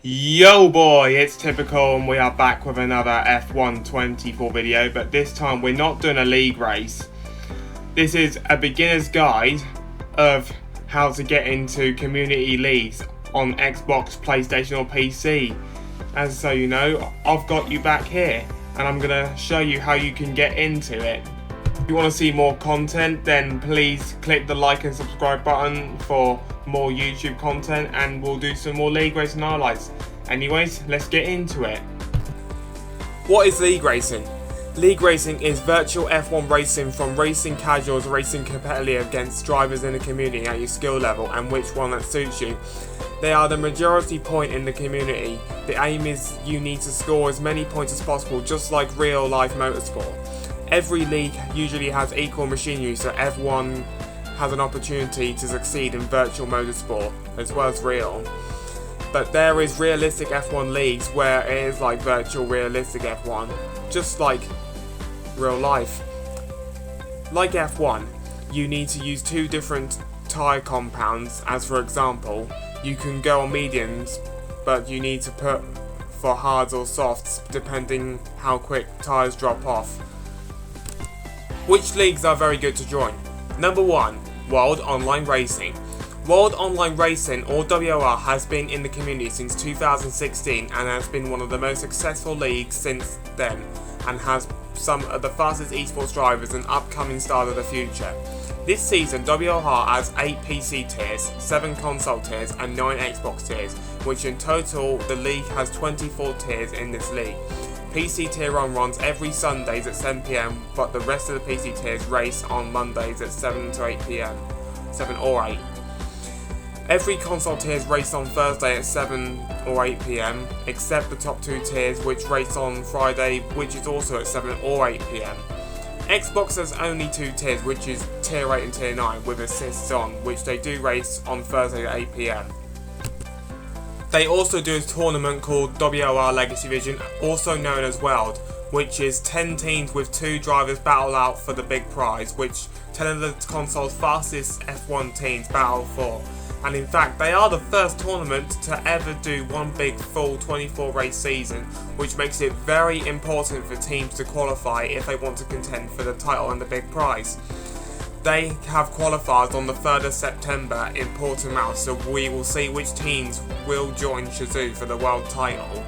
Yo boy, it's typical and we are back with another F1 24 video, but this time we're not doing a league race. This is a beginner's guide of how to get into community leagues on Xbox, PlayStation or PC. And so you know, I've got you back here and I'm gonna show you how you can get into it. If you want to see more content, then please click the like and subscribe button for more YouTube content, and we'll do some more league racing highlights. Anyways, let's get into it. What is league racing? League racing is virtual F1 racing, from racing casual to racing competitive against drivers in the community at your skill level and which one that suits you. They are the majority point in the community. The aim is you need to score as many points as possible, just like real life motorsport. Every league usually has equal machine use, so everyone has an opportunity to succeed in virtual motorsport as well as real. But there is realistic F1 leagues where it is like virtual realistic F1, just like real life. Like F1, you need to use two different tyre compounds, as for example, you can go on mediums, but you need to put for hards or softs depending how quick tyres drop off. Which leagues are very good to join? Number 1. World Online Racing. World Online Racing, or WOR, has been in the community since 2016 and has been one of the most successful leagues since then, and has some of the fastest esports drivers and upcoming stars of the future. This season, WOR has 8 PC tiers, 7 console tiers and 9 Xbox tiers, which in total the league has 24 tiers in this league. PC tier 1 runs every Sundays at 7 PM, but the rest of the PC tiers race on Mondays at 7 to 8 PM. 7 or 8. Every console tiers race on Thursday at 7 or 8 PM, except the top 2 tiers which race on Friday, which is also at 7 or 8 PM. Xbox has only 2 tiers, which is tier 8 and tier 9, with assists on, which they do race on Thursday at 8 PM. They also do a tournament called WOR Legacy Vision, also known as World, which is 10 teams with 2 drivers battle out for the big prize, which 10 of the console's fastest F1 teams battle for. And in fact, they are the first tournament to ever do one big full 24 race season, which makes it very important for teams to qualify if they want to contend for the title and the big prize. They have qualifiers on the 3rd of September in Portimao, so we will see which teams will join Shazoo for the world title.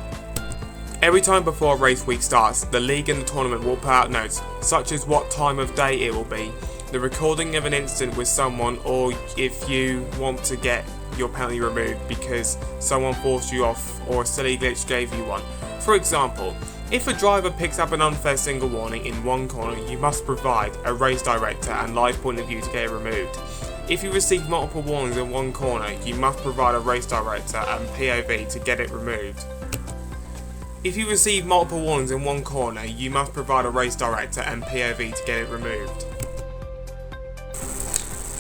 Every time before a race week starts, the league and the tournament will put out notes, such as what time of day it will be, the recording of an incident with someone, or if you want to get your penalty removed because someone forced you off or a silly glitch gave you one. For example, if a driver picks up an unfair single warning in one corner, you must provide a race director and live point of view to get it removed. If you receive multiple warnings in one corner, you must provide a race director and POV to get it removed. If you receive multiple warnings in one corner, you must provide a race director and POV to get it removed.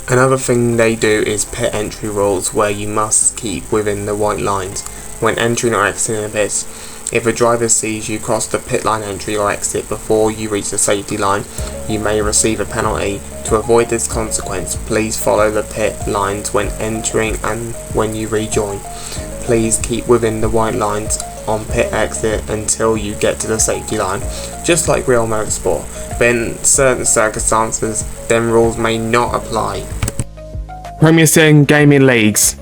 Another thing they do is pit entry rules, where you must keep within the white lines when entering or exiting a pit. If a driver sees you cross the pit line entry or exit before you reach the safety line, you may receive a penalty. To avoid this consequence, please follow the pit lines when entering and when you rejoin. Please keep within the white lines on pit exit until you get to the safety line, just like real motorsport, but in certain circumstances, then rules may not apply. Premier Sim Gaming Leagues.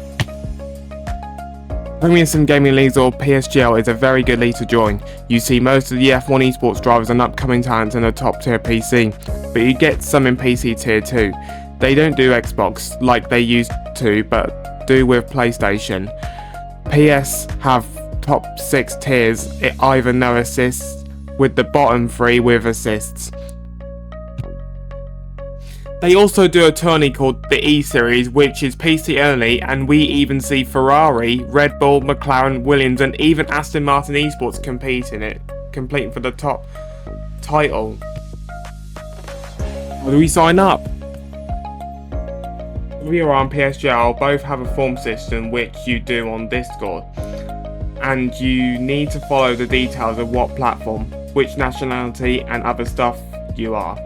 Premier Sim Gaming Leagues, or PSGL, is a very good league to join. You see most of the F1 esports drivers and upcoming talents in the top tier PC, but you get some in PC tier 2. They don't do Xbox like they used to, but do with PlayStation. PS have top 6 tiers, either no assists, with the bottom 3 with assists. They also do a tourney called the E-Series, which is PC only, and we even see Ferrari, Red Bull, McLaren, Williams and even Aston Martin Esports compete in it, competing for the top title. How do we sign up? WOR and PSGL both have a form system which you do on Discord, and you need to follow the details of what platform, which nationality and other stuff you are.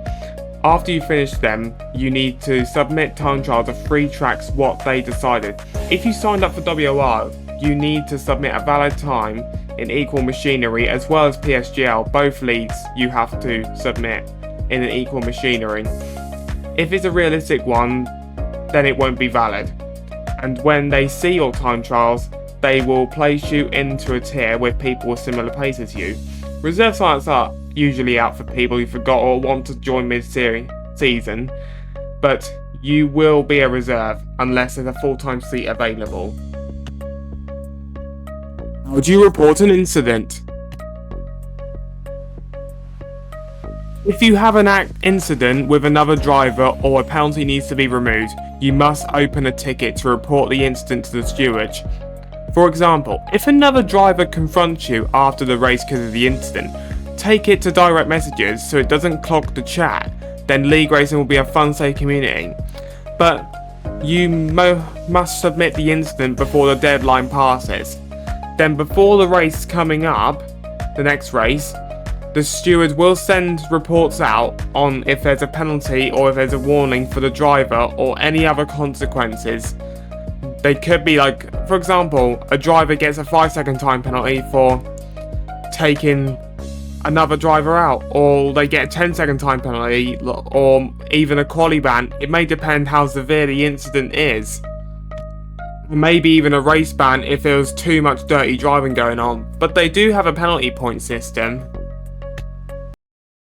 After you finish them, you need to submit time trials of 3 tracks what they decided. If you signed up for WOR, you need to submit a valid time in Equal Machinery as well as PSGL. Both leagues you have to submit in an Equal Machinery. If it's a realistic one, then it won't be valid. And when they see your time trials, they will place you into a tier with people with similar paces to you. Reserve slots are usually out for people who forgot or want to join mid-season, but you will be a reserve unless there's a full-time seat available. How do you report an incident? If you have an incident with another driver or a penalty needs to be removed, you must open a ticket to report the incident to the steward. For example, if another driver confronts you after the race because of the incident, take it to direct messages so it doesn't clog the chat. Then league racing will be a fun, safe community. But you must submit the incident before the deadline passes. Then before the race coming up, the next race, the steward will send reports out on if there's a penalty or if there's a warning for the driver or any other consequences. They could be like, for example, a driver gets a 5-second time penalty for taking another driver out, or they get a 10-second time penalty, or even a quali ban. It may depend how severe the incident is. Maybe even a race ban if there was too much dirty driving going on. But they do have a penalty point system